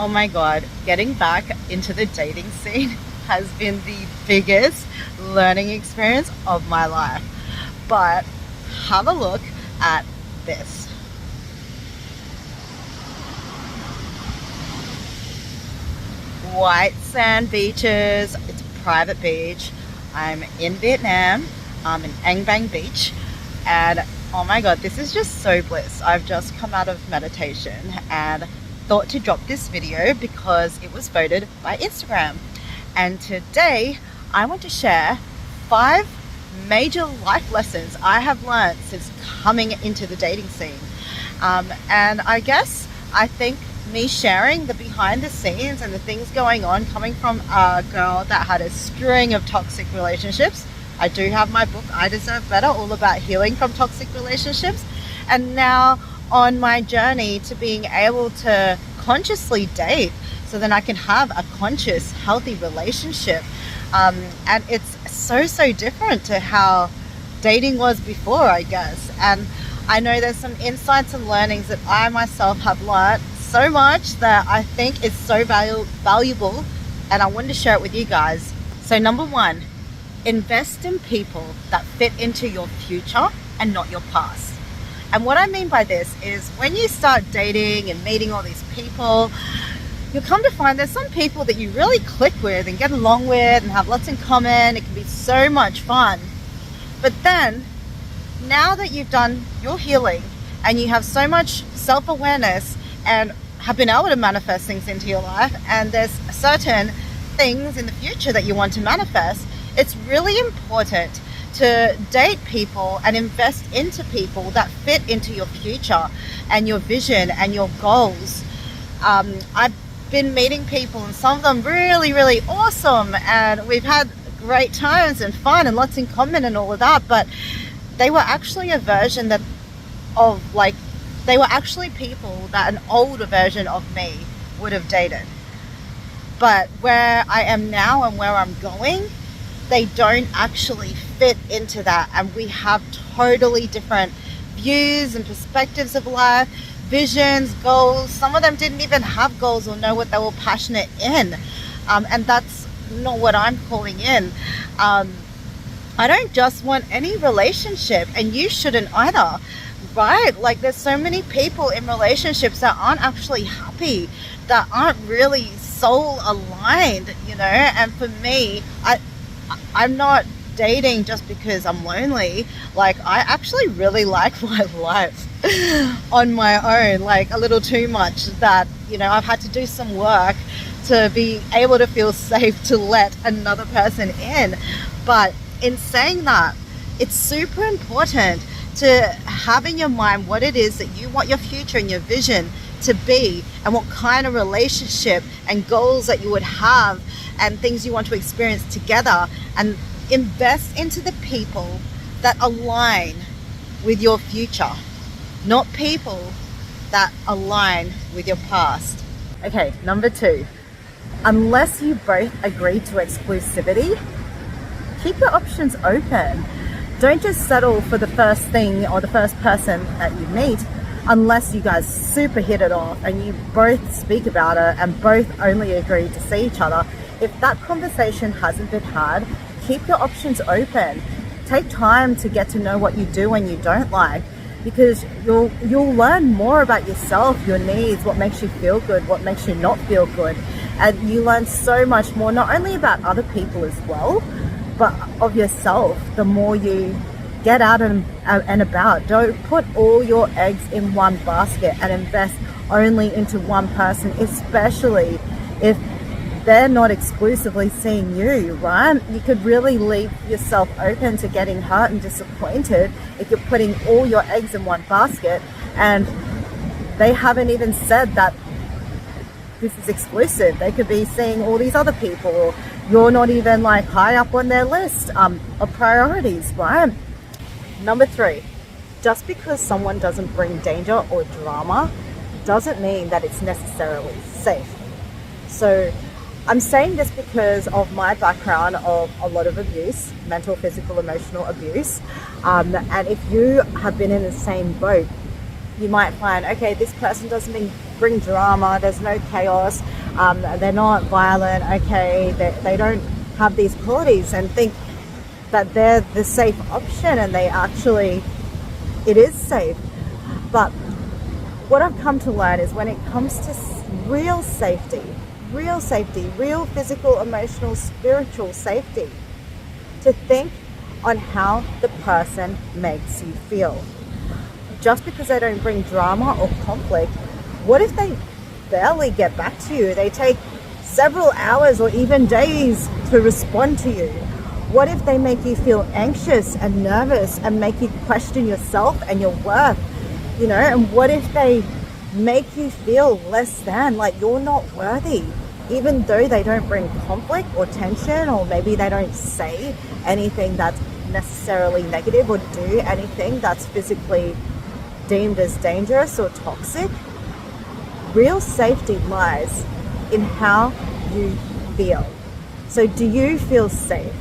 Oh my God, getting back into the dating scene has been the biggest learning experience of my life. But have a look at this. White sand beaches. It's a private beach. I'm in Vietnam. I'm in Ang Bang Beach. And oh my God, this is just so bliss. I've just come out of meditation and thought to drop this video because it was voted by Instagram. And today I want to share 5 major life lessons I have learned since coming into the dating scene. And I think me sharing the behind the scenes and the things going on, coming from a girl that had a string of toxic relationships. I do have my book, I Deserve Better, all about healing from toxic relationships. And now on my journey to being able to consciously date so then I can have a conscious, healthy relationship. And it's so different to how dating was before, I guess. And I know there's some insights and learnings that I myself have learned so much that I think is so valuable, and I wanted to share it with you guys. So number 1, invest in people that fit into your future and not your past. And what I mean by this is when you start dating and meeting all these people, you'll come to find there's some people that you really click with and get along with and have lots in common. It can be so much fun. But then, now that you've done your healing and you have so much self-awareness and have been able to manifest things into your life, and there's certain things in the future that you want to manifest, it's really important to date people and invest into people that fit into your future and your vision and your goals. I've been meeting people, and some of them really awesome, and we've had great times and fun and lots in common and all of that, but they were actually a version they were actually people that an older version of me would have dated. But where I am now and where I'm going, they don't actually fit into that, and we have totally different views and perspectives of life, visions, goals. Some of them didn't even have goals or know what they were passionate in, and that's not what I'm calling in. I don't just want any relationship, and you shouldn't either, right? Like, there's so many people in relationships that aren't actually happy, that aren't really soul aligned, and for me, I'm not dating just because I'm lonely. Like, I actually really like my life on my own, like a little too much, that I've had to do some work to be able to feel safe to let another person in. But in saying that, it's super important to have in your mind what it is that you want your future and your vision to be, and what kind of relationship and goals that you would have and things you want to experience together, and invest into the people that align with your future, not people that align with your past. Okay, number 2, unless you both agree to exclusivity, keep your options open. Don't just settle for the first thing or the first person that you meet unless you guys super hit it off and you both speak about it and both only agree to see each other. If that conversation hasn't been had, keep your options open. Take time to get to know what you do and you don't like, because you'll learn more about yourself, your needs, what makes you feel good, what makes you not feel good. And you learn so much more, not only about other people as well, but of yourself, the more you get out and about. Don't put all your eggs in one basket and invest only into one person, especially if they're not exclusively seeing you, right? You could really leave yourself open to getting hurt and disappointed if you're putting all your eggs in one basket and they haven't even said that this is exclusive. They could be seeing all these other people, or you're not even like high up on their list of priorities, right? Number 3, just because someone doesn't bring danger or drama doesn't mean that it's necessarily safe. So I'm saying this because of my background of a lot of abuse, mental, physical, emotional abuse. And if you have been in the same boat, you might find, okay, this person doesn't bring drama, there's no chaos, they're not violent, okay, they don't have these qualities, and think that they're the safe option, and it is safe. But what I've come to learn is when it comes to real safety, real physical, emotional, spiritual safety, to think on how the person makes you feel. Just because they don't bring drama or conflict, what if they barely get back to you? They take several hours or even days to respond to you. What if they make you feel anxious and nervous and make you question yourself and your worth? And what if they make you feel less than, like you're not worthy, even though they don't bring conflict or tension, or maybe they don't say anything that's necessarily negative or do anything that's physically deemed as dangerous or toxic? Real safety lies in how you feel. So do you feel safe?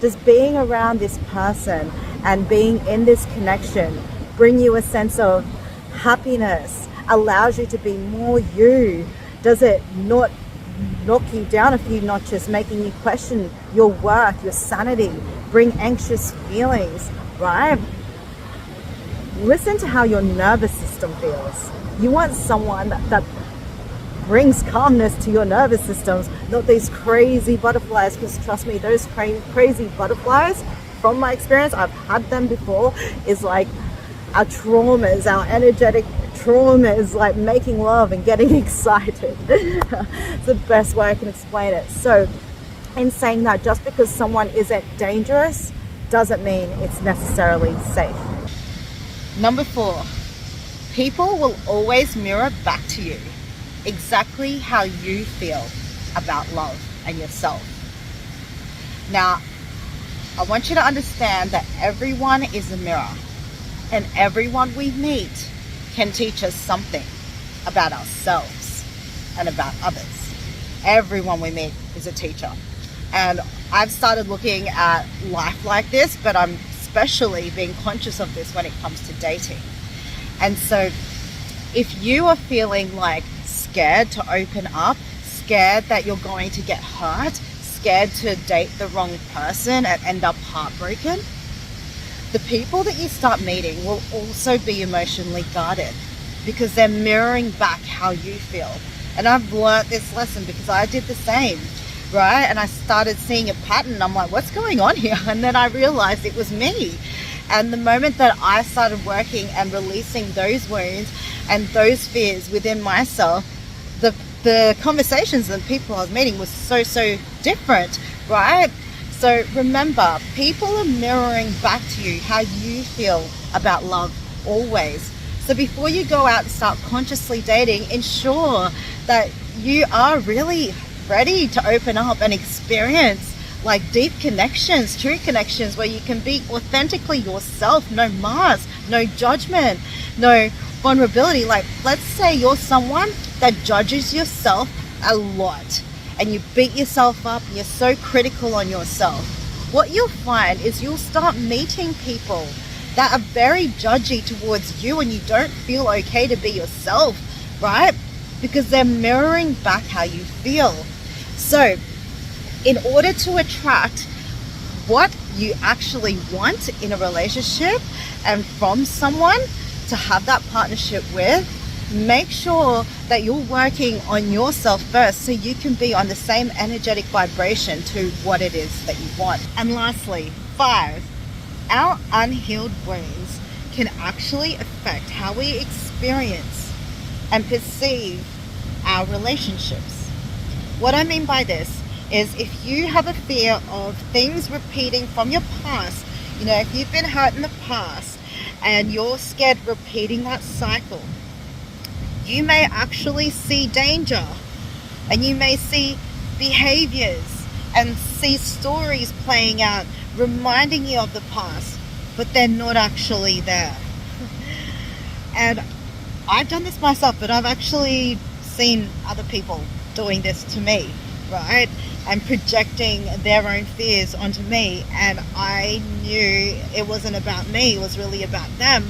Does being around this person and being in this connection bring you a sense of happiness, allows you to be more you? Does it not knock you down a few notches, making you question your worth, your sanity, bring anxious feelings, right? Listen to how your nervous system feels. You want someone that brings calmness to your nervous systems, not these crazy butterflies, because trust me, those crazy butterflies, from my experience, I've had them before, is like our traumas, our energetic traumas, like making love and getting excited. It's the best way I can explain it. So in saying that, just because someone isn't dangerous doesn't mean it's necessarily safe. Number 4, people will always mirror back to you exactly how you feel about love and yourself. Now, I want you to understand that everyone is a mirror, and everyone we meet can teach us something about ourselves and about others. Everyone we meet is a teacher. And I've started looking at life like this, but I'm especially being conscious of this when it comes to dating. And so if you are feeling like scared to open up, scared that you're going to get hurt, scared to date the wrong person and end up heartbroken, the people that you start meeting will also be emotionally guarded because they're mirroring back how you feel. And I've learned this lesson because I did the same, right? And I started seeing a pattern. I'm like, what's going on here? And then I realized it was me. And the moment that I started working and releasing those wounds and those fears within myself, the conversations and people I was meeting was so different, right? So remember, people are mirroring back to you how you feel about love always. So before you go out and start consciously dating, ensure that you are really ready to open up and experience like deep connections, true connections where you can be authentically yourself, no mask, no judgment, no vulnerability. Like, let's say you're someone that judges yourself a lot and you beat yourself up and you're so critical on yourself. What you'll find is you'll start meeting people that are very judgy towards you and you don't feel okay to be yourself, right? Because they're mirroring back how you feel. So in order to attract what you actually want in a relationship and from someone to have that partnership with, make sure that you're working on yourself first so you can be on the same energetic vibration to what it is that you want. And lastly, 5, our unhealed wounds can actually affect how we experience and perceive our relationships. What I mean by this is if you have a fear of things repeating from your past, if you've been hurt in the past and you're scared of repeating that cycle, you may actually see danger and you may see behaviors and see stories playing out reminding you of the past, but they're not actually there. And I've done this myself, but I've actually seen other people doing this to me, right? And projecting their own fears onto me. And I knew it wasn't about me, it was really about them.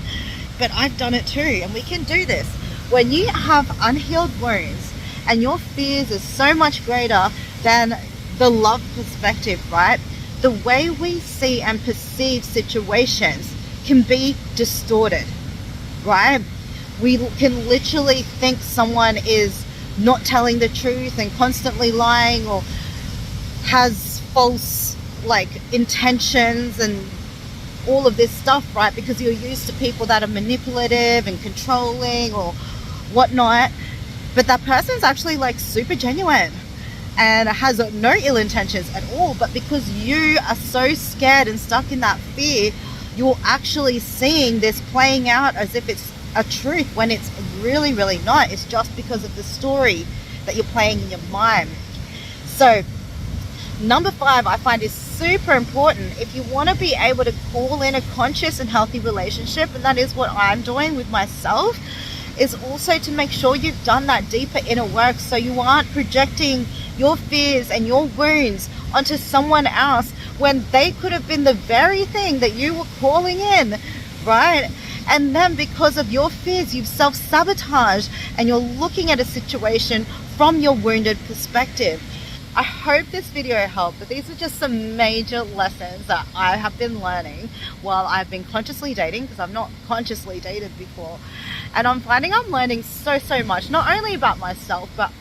but I've done it too, and we can do this. When you have unhealed wounds and your fears are so much greater than the love perspective, right? The way we see and perceive situations can be distorted, right? We can literally think someone is not telling the truth and constantly lying, or has false intentions and all of this stuff, right? Because you're used to people that are manipulative and controlling or whatnot, but that person's actually super genuine and has no ill intentions at all. But because you are so scared and stuck in that fear, you're actually seeing this playing out as if it's a truth when it's really, really not. It's just because of the story that you're playing in your mind. So number 5, I find, is super important if you want to be able to call in a conscious and healthy relationship, and that is what I'm doing with myself, is also to make sure you've done that deeper inner work, so you aren't projecting your fears and your wounds onto someone else when they could have been the very thing that you were calling in, right? And then because of your fears, you've self-sabotaged and you're looking at a situation from your wounded perspective. I hope this video helped, but these are just some major lessons that I have been learning while I've been consciously dating, because I've not consciously dated before. And I'm finding I'm learning so much, not only about myself, but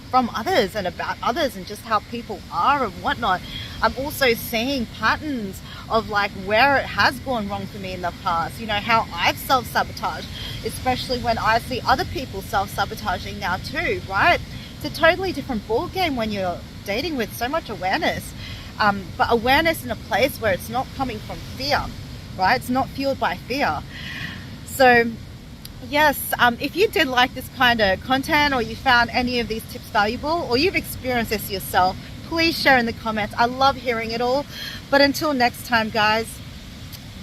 from others and about others and just how people are and whatnot. I'm also seeing patterns of where it has gone wrong for me in the past, how I've self-sabotaged, especially when I see other people self-sabotaging now too, right? It's a totally different ball game when you're dating with so much awareness, but awareness in a place where it's not coming from fear, right? It's not fueled by fear. So yes, if you did like this kind of content, or you found any of these tips valuable, or you've experienced this yourself, please share in the comments. I love hearing it all. But until next time, guys,